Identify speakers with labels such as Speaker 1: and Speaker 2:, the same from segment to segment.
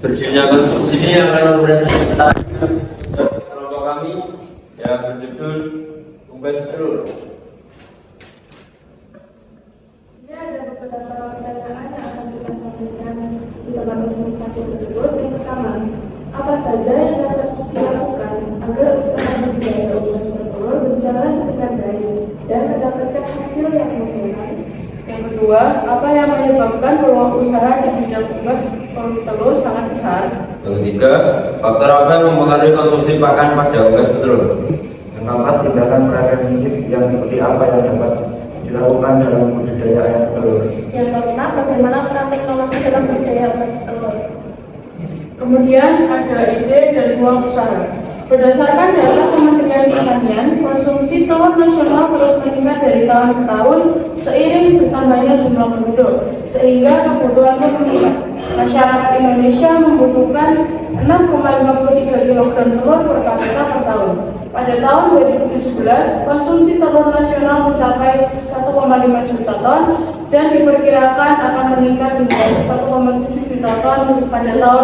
Speaker 1: Berdirinya konstruksi ini akan mempresentasikan kelompok kami yang berjudul Unggas Telur.
Speaker 2: Ada beberapa pertanyaan yang akan kita sampaikan di tempat konsultasi tersebut. Yang pertama, apa saja yang dapat dilakukan agar usaha budidaya unggas telur berjalan dengan baik dan mendapatkan hasil yang maksimal? Yang kedua, apa yang menyebabkan peluang usaha di bidang unggas telur sangat besar?
Speaker 1: Yang ketiga, faktor apa yang mempengaruhi konsumsi pakan pada unggas telur?
Speaker 3: Yang keempat, tindakan preventif yang seperti apa yang dapat dilakukan dalam budidaya ayam telur.
Speaker 2: Yang keempat, bagaimana peran teknologi dalam budidaya unggas telur? Kemudian ada ide dan peluang usaha. Berdasarkan data Kementerian Pertanian, konsumsi telur nasional terus meningkat dari tahun ke tahun seiring bertambahnya jumlah penduduk, sehingga kebutuhan pun meningkat. Masyarakat Indonesia membutuhkan 6,53 kg telur per kapita per tahun. Pada tahun 2017, konsumsi telur nasional mencapai 1,5 juta ton dan diperkirakan akan meningkat hingga 1,7 juta ton pada tahun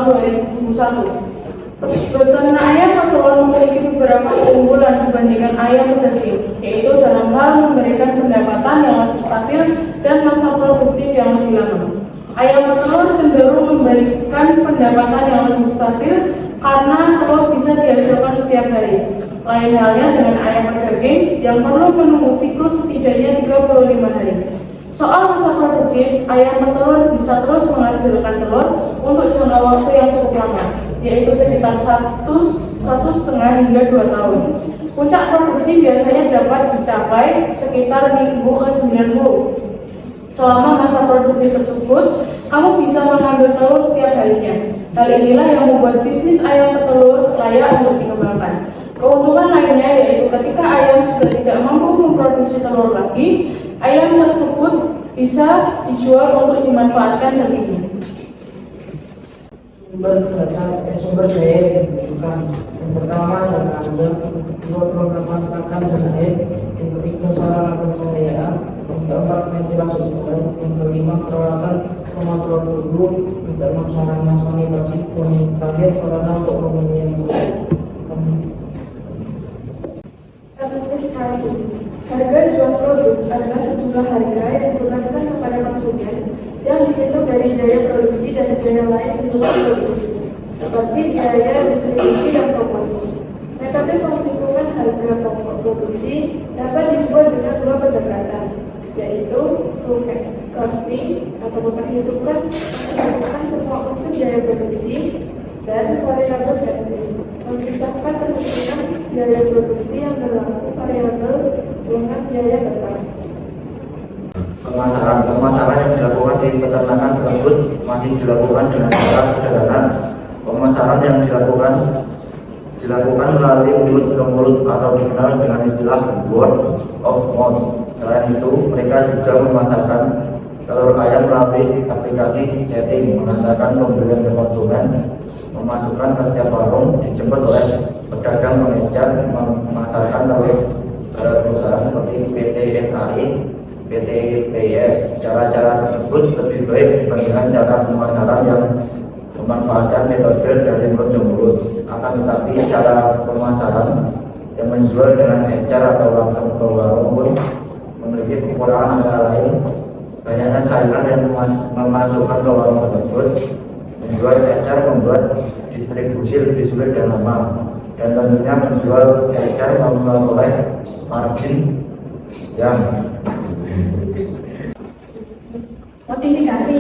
Speaker 2: 2021. Peternak ayam telur memiliki beberapa keunggulan dibandingkan ayam pedaging, yaitu dalam hal memberikan pendapatan yang lebih stabil dan masa produktif yang lebih lama. Ayam telur cenderung memberikan pendapatan yang lebih stabil karena telur bisa dihasilkan setiap hari. Lain halnya dengan ayam pedaging yang perlu menunggu siklus setidaknya 35 hari. Soal masa produktif, ayam telur bisa terus menghasilkan telur untuk jangka waktu yang cukup lama, yaitu sekitar 1,5 hingga 2 tahun. Puncak produksi biasanya dapat dicapai sekitar minggu ke 90. Selama masa produktif tersebut, kamu bisa mengambil telur setiap harinya. Hal inilah yang membuat bisnis ayam petelur layak untuk dikembangkan. Keuntungan lainnya yaitu ketika ayam sudah tidak mampu memproduksi telur lagi, ayam tersebut bisa dijual untuk dimanfaatkan dagingnya.
Speaker 4: Sumber daya yang dibutuhkan. Yang pertama adalah dua perlengkapan pakan dan air. Yang ketiga sarana pencahayaan. Yang keempat ventilasi udara. Yang kelima peralatan pengontrol suhu. Yang keenam sarana sanitasi. Dan yang terakhir sarana untuk pembelian.
Speaker 2: Administrasi. Harga jual produk adalah sejumlah harga yang digunakan kepada konsumen yang dihitung dari biaya produksi dan biaya lain di luar produksi, seperti biaya distribusi dan promosi. Metode penghitungan harga pokok produksi dapat dibuat dengan dua pendekatan, yaitu full costing atau memperhitungkan semua unsur biaya produksi, dan variabel costing, memisahkan perhitungan biaya produksi yang berlaku variabel dengan biaya tetap.
Speaker 3: Pemasaran yang dilakukan di peternakan tersebut masih dilakukan dengan cara perdagangan. Pemasaran yang dilakukan melalui mulut ke mulut atau dikenal dengan istilah word of mouth. Selain itu, mereka juga memasarkan telur ayam melalui aplikasi chatting, mengantarkan pembelian ke konsumen, memasukkan ke setiap warung, dijemput oleh pedagang mengejar, memasarkan telur perusahaan seperti PT SAI, PT PS. Cara-cara tersebut lebih baik dibandingkan cara pemasaran yang memanfaatkan metode dari mulut ke mulut. Akan tetapi cara pemasaran yang menjual dengan ecar atau langsung ke warung pun memiliki kekurangan, antara lain banyaknya saingan yang memasukkan ke warung tersebut. Menjual ecar membuat distribusi lebih sulit dan lama, dan tentunya menjual ecar memperoleh margin yang
Speaker 2: Modifikasi.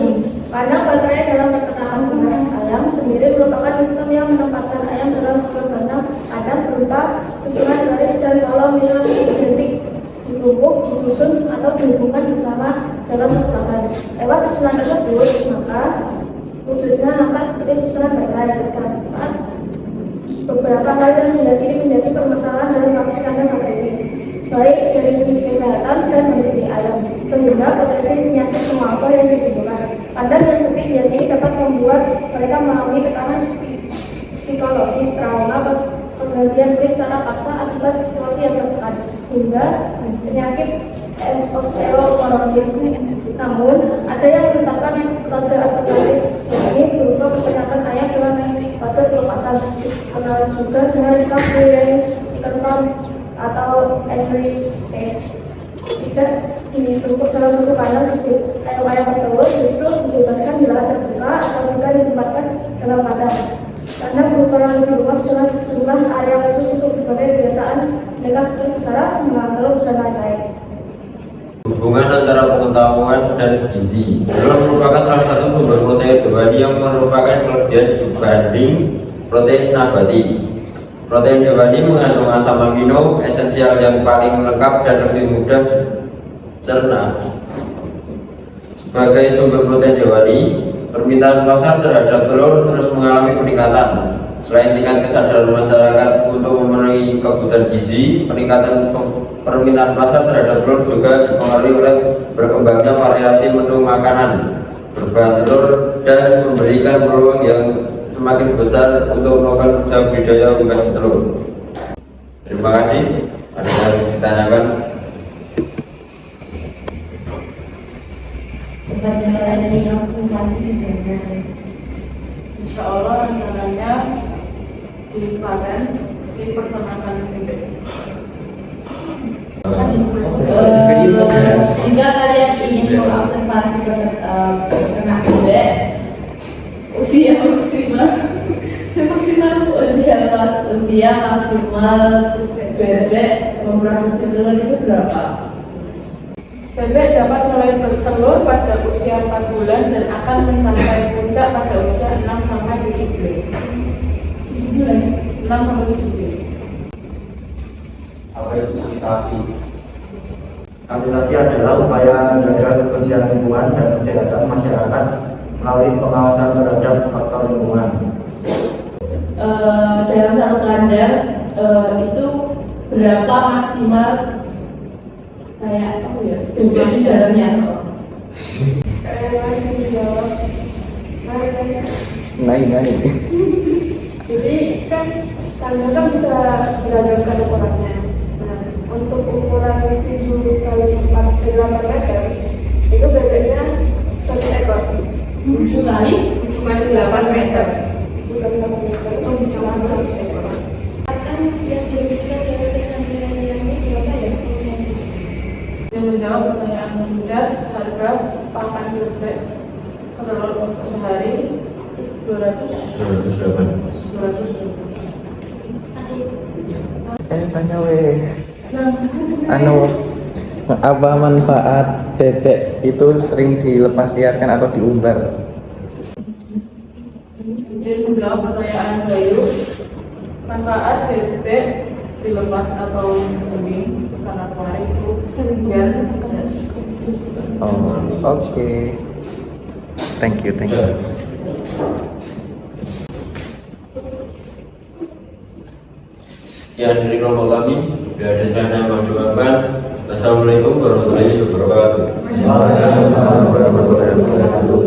Speaker 2: Kandang baterai dalam peternakan unggas ayam sendiri merupakan sistem yang menempatkan ayam dalam sebuah kandang kandang berupa susunan garis dan kolom yang identik, ditumpuk, disusun atau dihubungkan bersama dalam satu kandang. Lewat susunan tersebut, maka wujudnya nampak seperti susunan baterai. Terdapat beberapa hal yang diyakini menjadi permasalahan dalam praktik kandang saat ini, baik dari segi kesehatan dan dari segi ayam, sehingga potensi penyakit mewabah yang ditimbulkan. Kandang yang sempit diyakini dapat membuat mereka mengalami tekanan psikologis, trauma, penggantian kulit secara paksa akibat situasi yang tertekan, hingga penyakit osteoporosis. Namun, ada yang menetapkan metode alternatif, yakni berupa Kenal juga dengan experience term atau average age. Jika ditumpuk dalam satu panel ayam-ayam tersebut justru dibebaskan di lahan terbuka atau jika ditempatkan dalam kandang. Karena berukuran lebih luas dengan sejumlah area khusus untuk berbagai kebiasaan mereka seperti bersaraf, menanam telur, dan lain-lain.
Speaker 1: Hubungan antara pengetahuan dan gizi. Telur merupakan salah satu sumber protein hewani yang merupakan kelebihan dibanding protein nabati. Protein hewani mengandung asam amino esensial yang paling lengkap dan lebih mudah dicerna. Sebagai sumber protein hewani, permintaan pasar terhadap telur terus mengalami peningkatan. Selain tingkat kesadaran masyarakat untuk memenuhi kebutuhan gizi, peningkatan permintaan pasar terhadap telur juga dipengaruhi oleh berkembangnya variasi menu makanan berbahan telur dan memberikan peluang yang semakin besar untuk melakukan usaha budidaya unggas telur. Terima kasih. Ada yang ditanyakan?
Speaker 2: Insya Allah rencananya di Klaten di pertengahan bibit.
Speaker 5: Jika kalian ingin mengobservasi peternak bebek usia maksimal bebek memproduksi telur itu berapa?
Speaker 2: Bebek dapat mulai bertelur pada usia 4 bulan dan akan mencapai puncak pada usia 6-7 bulan. 6-7 bulan.
Speaker 1: Apa itu sanitasi?
Speaker 3: Sanitasi adalah upaya menjaga kebersihan lingkungan dan kesehatan masyarakat melalui pengawasan terhadap faktor lingkungan.
Speaker 5: Dalam satu kandang itu berapa maksimal kayak apa ya bebek di dalamnya?
Speaker 2: Masih dijawab.
Speaker 3: Naik.
Speaker 2: Jadi kan kandang kan bisa diragamkan ukurannya. Nah, untuk ukuran 7 kali 4 meter itu bebeknya 1 ekor.
Speaker 5: 7 kali
Speaker 2: 8 meter. 7 kali 8 meter itu bisa masuk 1 ekor.
Speaker 6: Akan yang dihabiskan dari kesambilan ini berapa ya?
Speaker 2: Yang menjawab pertanyaan mudah, harga pakan bebek telur sehari 200
Speaker 7: Tanya apa manfaat bebek itu sering dilepas liarkan atau diumbar?
Speaker 2: Izin menjawab pertanyaan Bayu. Manfaat bebek dilepas atau daging karena kemarin itu biar
Speaker 7: Oke. Thank you.
Speaker 1: Sekian dari kelompok kami. Bila ada saran yang mau dilakukan, Wassalamualaikum warahmatullahi wabarakatuh.
Speaker 3: Waalaikumsalam warahmatullahi wabarakatuh.